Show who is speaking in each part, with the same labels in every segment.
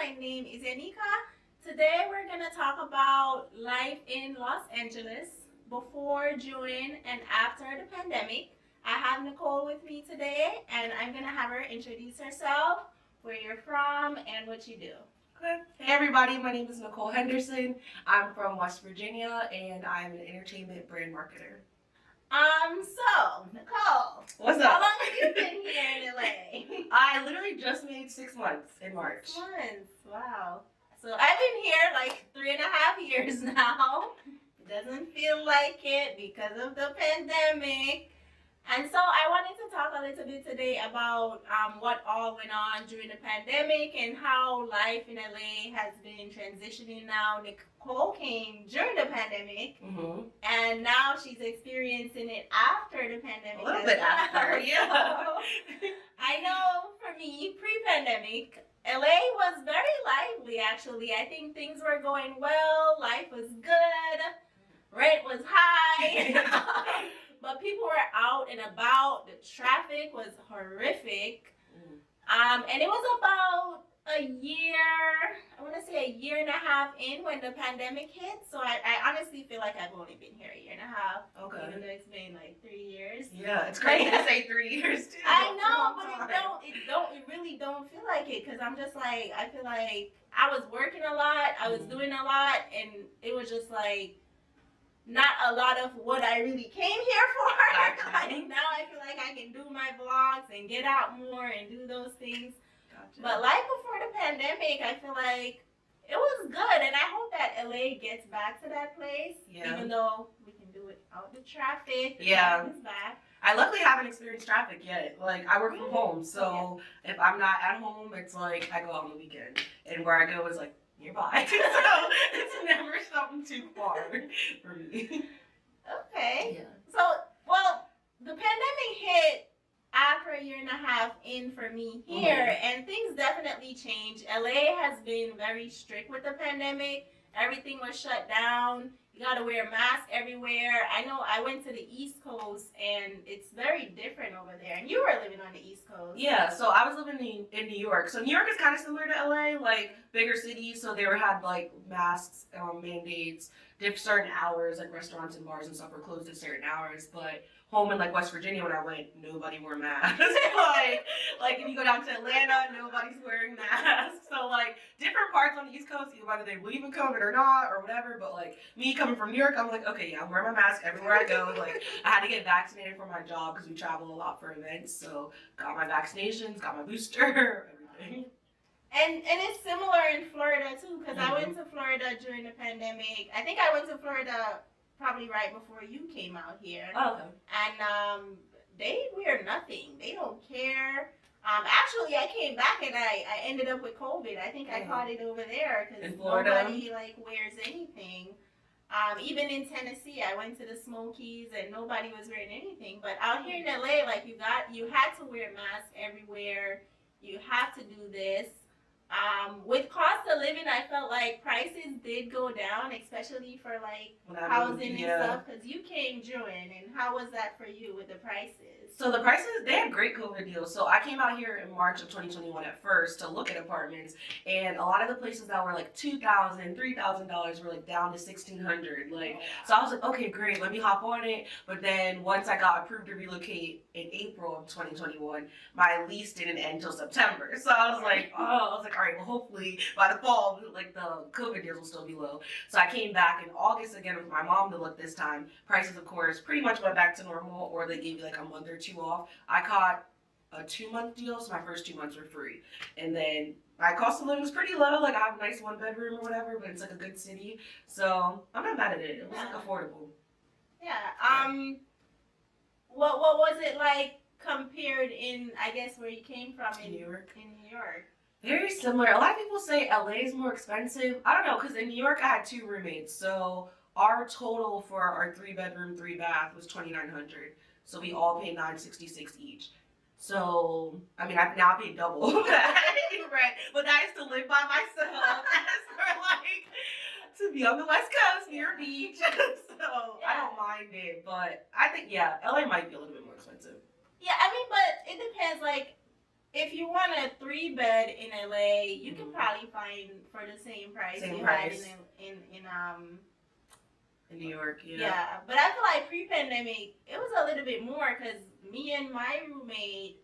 Speaker 1: My name is Yanika. Today we're going to talk about life in Los Angeles before, during, and after the pandemic. I have Nicole with me today, and I'm going to have her introduce herself, where you're from, and what you do.
Speaker 2: Okay. Hey everybody, my name is Nicole Henderson. I'm from West Virginia, and I'm an entertainment brand marketer.
Speaker 1: So, Nicole.
Speaker 2: What's up?
Speaker 1: How long have you been here in LA?
Speaker 2: I literally just made 6 months in March.
Speaker 1: 6 months. Wow. So I've been here like 3.5 years now. It doesn't feel like it because of the pandemic. And so I wanted to talk a little bit today about what all went on during the pandemic and how life in LA has been transitioning now. Nicole came during the pandemic, and now she's experiencing it after the pandemic.
Speaker 2: A little bit after, yeah.
Speaker 1: I know for me, pre-pandemic, LA was very lively actually. I think things were going well, life was good, rent was high. But people were out and about. The traffic was horrific. And it was about a year, I want to say a year and a half in when the pandemic hit. So I honestly feel like I've only been here a year and a half.
Speaker 2: Okay.
Speaker 1: Even though it's been like 3 years.
Speaker 2: Yeah, it's crazy to say 3 years too.
Speaker 1: I know, but it really don't feel like it, because I'm just like, I feel like I was working a lot, I was doing a lot, and it was just like, not a lot of what I really came here for. Like, now I feel like I can do my vlogs and get out more and do those things. Gotcha. But like before the pandemic, I feel like it was good, and I hope that LA gets back to that place. Yeah. Even though we can do it out the traffic.
Speaker 2: Yeah.
Speaker 1: Back.
Speaker 2: I luckily haven't experienced traffic yet. Like, I work from home, so if I'm not at home, it's like I go out on the weekend, and where I go is like nearby. So it's never something too far for me.
Speaker 1: Okay.
Speaker 2: Yeah.
Speaker 1: So, well, the pandemic hit after a year and a half in for me here, and things definitely changed. LA has been very strict with the pandemic. Everything was shut down. You got to wear a mask everywhere. I know I went to the East Coast, and it's very different over there. And you were living on the East Coast.
Speaker 2: Yeah, so I was living in New York. So New York is kind of similar to LA, like bigger cities. So they had like masks, mandates, certain hours, like restaurants and bars and stuff were closed at certain hours. But home in like West Virginia, when I went, nobody wore masks. like if you go down to Atlanta, nobody's wearing masks. So like different parts on the East Coast, whether they believe in COVID or not or whatever. But like me coming from New York, I'm like, okay, yeah, I'm wearing my mask everywhere I go. Like I had to get vaccinated for my job because we travel a lot for events. So got my vaccinations, got my booster, everything.
Speaker 1: And it's similar in Florida too, because I went to Florida during the pandemic. I think I went to Florida probably right before you came out here.
Speaker 2: Oh, okay.
Speaker 1: And they wear nothing. They don't care. Actually, I came back and I ended up with COVID. I think I caught it over there because nobody like wears anything. Even in Tennessee, I went to the Smokies and nobody was wearing anything. But out here in LA, like you had to wear masks everywhere. You have to do this. With cost of living, I felt like prices did go down, especially for like housing and stuff, because you came during, and how was that for you with the prices?
Speaker 2: So the prices, they had great COVID deals. So I came out here in March of 2021 at first to look at apartments, and a lot of the places that were like $2,000, $3,000 were like down to $1,600. Like, so I was like, okay, great, let me hop on it. But then once I got approved to relocate in April of 2021, my lease didn't end until September. So I was like, all right, well, hopefully by the fall, like the COVID deals will still be low. So I came back in August again with my mom to look this time. Prices, of course, pretty much went back to normal, or they gave you like a month or two off. I caught a 2-month deal, so my first 2 months were free. And then my cost of living was pretty low. Like I have a nice 1-bedroom or whatever, but it's like a good city. So I'm not mad at it. It was like affordable.
Speaker 1: Yeah. What was it like compared in, I guess, where you came from in New York?
Speaker 2: Very similar. A lot of people say LA is more expensive. I don't know, because in New York I had 2 roommates. So our total for our 3-bedroom, 3-bath was $2,900. So we all paid $966 each. So I mean, I now pay double that rent, but I used to live by myself. As for like to be on the West Coast near a beach, so I don't mind it. But I think LA might be a little bit more expensive.
Speaker 1: Yeah, I mean, but it depends. Like if you want a 3-bed in LA, you can probably find for the same price
Speaker 2: Same
Speaker 1: you
Speaker 2: price.
Speaker 1: had
Speaker 2: in New York. Yeah.
Speaker 1: Yeah, but I feel like pre-pandemic it was a little bit more because me and my roommate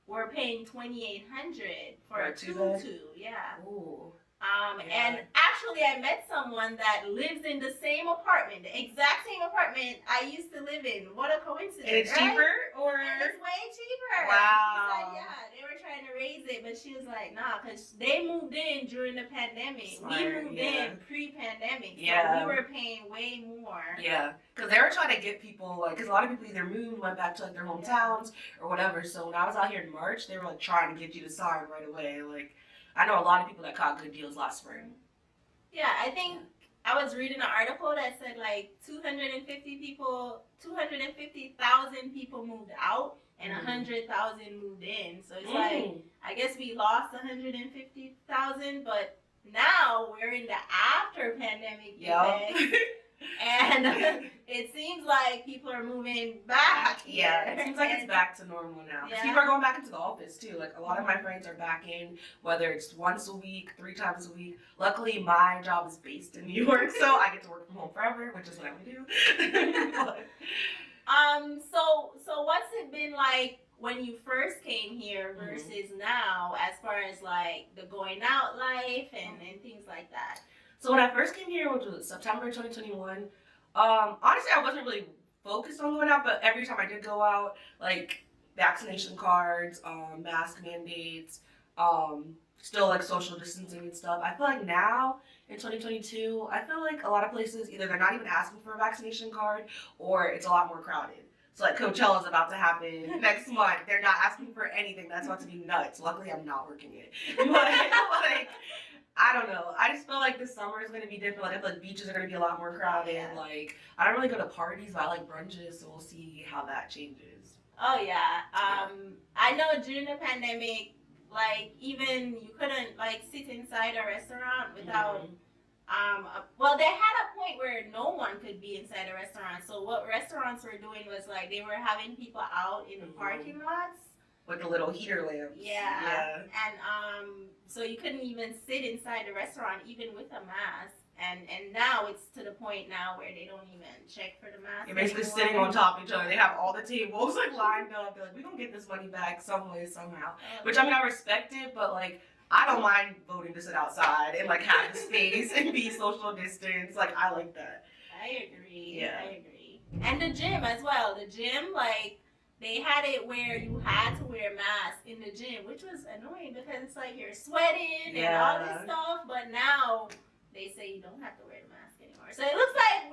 Speaker 1: were paying $2,800 for a tutu. Yeah.
Speaker 2: Ooh.
Speaker 1: And actually, I met someone that lives in the same apartment, the exact same apartment I used to live in. What a coincidence!
Speaker 2: And it's
Speaker 1: right?
Speaker 2: cheaper, or
Speaker 1: and it's way cheaper.
Speaker 2: Wow.
Speaker 1: She said, yeah, they were trying to raise it, but she was like, nah, because they moved in during the pandemic.
Speaker 2: Smart,
Speaker 1: we moved in pre-pandemic, so
Speaker 2: Yeah.
Speaker 1: we were paying way more.
Speaker 2: Yeah, because they were trying to get people, like, because a lot of people either moved, went back to like their hometowns or whatever. So when I was out here in March, they were like trying to get you to sign right away. Like, I know a lot of people that caught good deals last spring.
Speaker 1: Yeah, I think I was reading an article that said like 250,000 people moved out and 100,000 moved in. So it's like, I guess we lost 150,000, but now we're in the after pandemic effect. And it seems like people are moving back.
Speaker 2: Yeah, it seems like it's back to normal now. Yeah. People are going back into the office too. Like a lot of my friends are back in, whether it's once a week, 3 times a week. Luckily, my job is based in New York, so I get to work from home forever, which is what I would do.
Speaker 1: So what's it been like when you first came here versus now, as far as like the going out life and things like that?
Speaker 2: So when I first came here, which was September 2021, honestly, I wasn't really focused on going out, but every time I did go out, like vaccination cards, mask mandates, still like social distancing and stuff. I feel like now in 2022, I feel like a lot of places either they're not even asking for a vaccination card or it's a lot more crowded. So like Coachella's about to happen next month. They're not asking for anything. That's about to be nuts. Luckily, I'm not working it. But like, I don't know. I just feel like this summer is going to be different. Like, I feel like beaches are going to be a lot more crowded. Yeah. Like, I don't really go to parties, but I like brunches, so we'll see how that changes.
Speaker 1: Oh, yeah. I know during the pandemic, like, even you couldn't, like, sit inside a restaurant without... well, they had a point where no one could be inside a restaurant. So what restaurants were doing was, like, they were having people out in the parking lots.
Speaker 2: With the little heater lamps.
Speaker 1: Yeah. And so you couldn't even sit inside the restaurant even with a mask. And now it's to the point now where they don't even check for the mask.
Speaker 2: You're basically sitting on top of each other. They have all the tables like lined up. They're like, we're gonna get this money back some way, somehow. Which I mean, I respect it, but like, I don't mind voting to sit outside and like have the space and be social distance. Like, I like that.
Speaker 1: I agree.
Speaker 2: Yeah.
Speaker 1: I agree. And the gym as well. The gym, like, they had it where you had to wear a mask in the gym, which was annoying because it's like you're sweating and all this stuff. But now they say you don't have to wear the mask anymore. So it looks like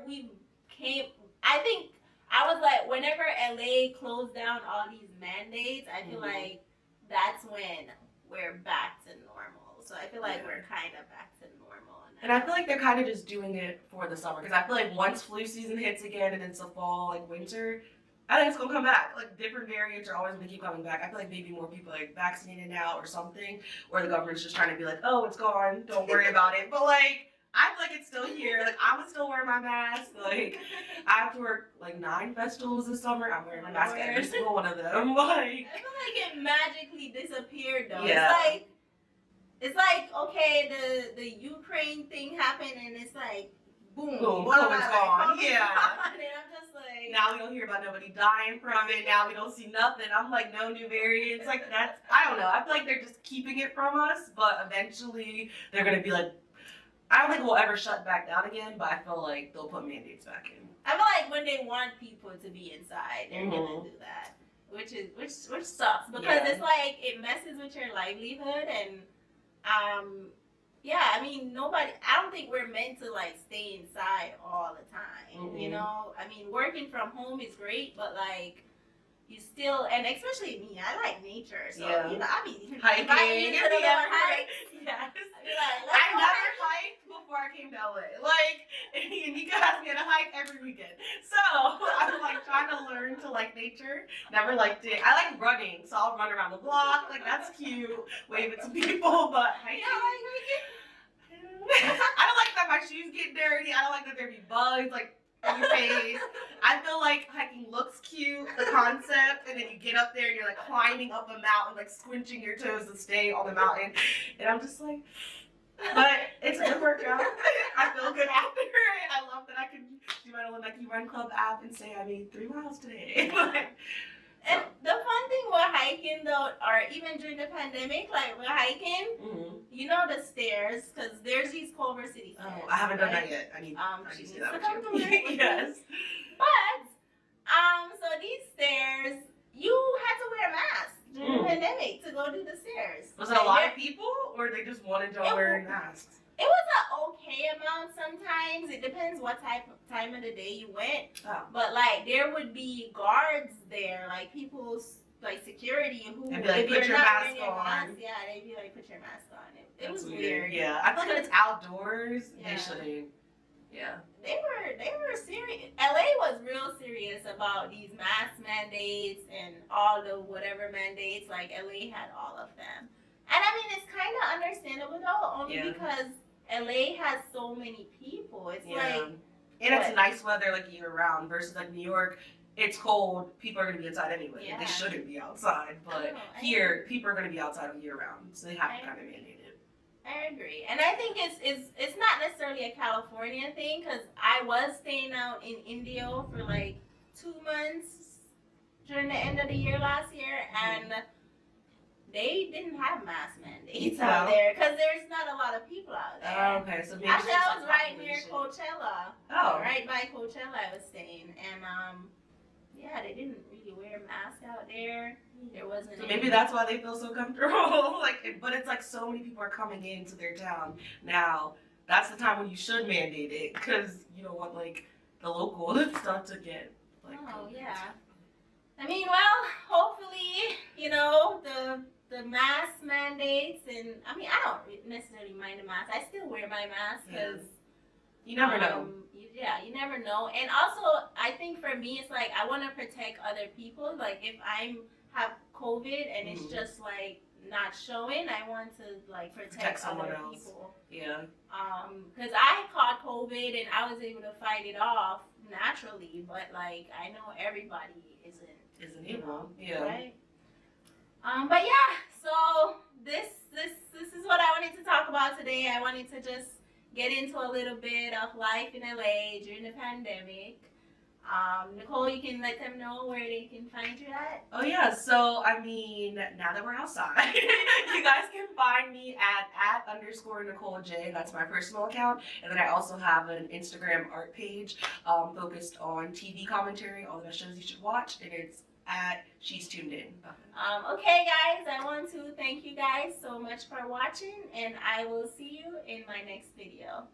Speaker 1: we came. I think I was like, whenever LA closed down all these mandates, I feel like that's when we're back to normal. So I feel like we're kind of back to normal.
Speaker 2: And I feel like they're kind of just doing it for the summer because I feel like once flu season hits again and it's the fall, like winter, I think it's gonna come back. Like different variants are always gonna keep coming back. I feel like maybe more people are like vaccinated now or something, or the government's just trying to be like, oh, it's gone, don't worry about it. But like, I feel like it's still here. Like I would still wear my mask. Like I have to work like 9 festivals this summer. I'm wearing my mask at every single one of them. Like
Speaker 1: I feel like it magically disappeared though.
Speaker 2: Yeah.
Speaker 1: It's like okay, the Ukraine thing happened and it's like boom,
Speaker 2: COVID's gone. Yeah.
Speaker 1: And I'm just like,
Speaker 2: now we don't hear about nobody dying from it. Now we don't see nothing. I'm like, no new variants. Like that's, I don't know. I feel like they're just keeping it from us, but eventually they're gonna be like, I don't think we'll ever shut back down again, but I feel like they'll put mandates back in.
Speaker 1: I feel like when they want people to be inside, they're gonna do that, which sucks because it's like it messes with your livelihood and yeah, I mean, I don't think we're meant to, like, stay inside all the time, you know? I mean, working from home is great, but, like, you still, and especially me, I like nature, so, you know, I be
Speaker 2: hiking.
Speaker 1: Hikes.
Speaker 2: Yes.
Speaker 1: I
Speaker 2: never hiked before I came to LA. Like, and Nika has me on a hike every weekend. So, I'm, like, trying to learn to like nature. Never liked it. I like running, so I'll run around the block. Like, that's cute. Wave it to people, but hiking. I don't like that my shoes get dirty. I don't like that there be bugs, like, in your face. I I feel like hiking looks cute, the concept, and then you get up there and you're like climbing up a mountain, like squinching your toes to stay on the mountain. And I'm just like, but it's a good workout. I feel good after it. I love that I can do my little Nike Run Club app and say I made 3 miles today.
Speaker 1: And the fun thing with hiking though, or even during the pandemic, like we're hiking, you know the stairs, because there's these Culver City stairs.
Speaker 2: Oh, I haven't done that yet. I need
Speaker 1: she
Speaker 2: to
Speaker 1: needs
Speaker 2: do that
Speaker 1: to
Speaker 2: with
Speaker 1: come
Speaker 2: you.
Speaker 1: to it.
Speaker 2: Yes.
Speaker 1: But, so these stairs, you had to wear a mask during the pandemic to go do the stairs.
Speaker 2: Was it a lot of people, or they just wanted to wear masks?
Speaker 1: It was an okay amount sometimes. It depends what time of the day you went.
Speaker 2: Oh.
Speaker 1: But like there would be guards there, like people's like security who
Speaker 2: they'd be like,
Speaker 1: if
Speaker 2: put
Speaker 1: you're
Speaker 2: your
Speaker 1: not
Speaker 2: mask
Speaker 1: wearing your
Speaker 2: on.
Speaker 1: mask, yeah, they'd be like, put your mask on. It was weird.
Speaker 2: Yeah, I feel like if it's outdoors,
Speaker 1: Yeah.
Speaker 2: they shouldn't. Yeah.
Speaker 1: They were serious. LA was real serious about these mask mandates and all the whatever mandates. Like LA had all of them. And I mean, it's kind of understandable though, only because LA has so many people. It's like,
Speaker 2: and it's nice weather like year round versus like New York. It's cold. People are gonna be inside anyway.
Speaker 1: Yeah.
Speaker 2: They shouldn't be outside, but here people are gonna be outside year round, so they have to kind of mandate it.
Speaker 1: I agree, and I think it's not necessarily a California thing because I was staying out in Indio for like 2 months during the end of the year last year, and they didn't have mask mandates out there because there's not a lot of people out there.
Speaker 2: Oh, okay, so maybe
Speaker 1: actually I was right near Coachella.
Speaker 2: Oh,
Speaker 1: right by Coachella I was staying, and yeah, they didn't really wear masks out there. There wasn't.
Speaker 2: So maybe that's why they feel so comfortable. But it's like so many people are coming into their town now. That's the time when you should mandate it because you don't want like the local stuff to get like.
Speaker 1: Oh yeah. I mean, well, hopefully, the mask mandates, and I mean, I don't necessarily mind the mask. I still wear my mask because
Speaker 2: you never know.
Speaker 1: You never know. And also, I think for me, it's like I want to protect other people. Like if I have COVID and it's just like not showing, I want to like protect other people.
Speaker 2: Yeah.
Speaker 1: Because I caught COVID and I was able to fight it off naturally, but like I know everybody isn't
Speaker 2: able. Yeah.
Speaker 1: Right. But yeah, so this is what I wanted to talk about today. I wanted to just get into a little bit of life in LA during the pandemic. Nicole, you can let them know where they can find you at.
Speaker 2: Oh yeah, so I mean, now that we're outside, you guys can find me at @_Nicole J. That's my personal account, and then I also have an Instagram art page focused on TV commentary, all the best shows you should watch, and it's @She's Tuned In.
Speaker 1: Okay, guys, I want to thank you guys so much for watching, and I will see you in my next video.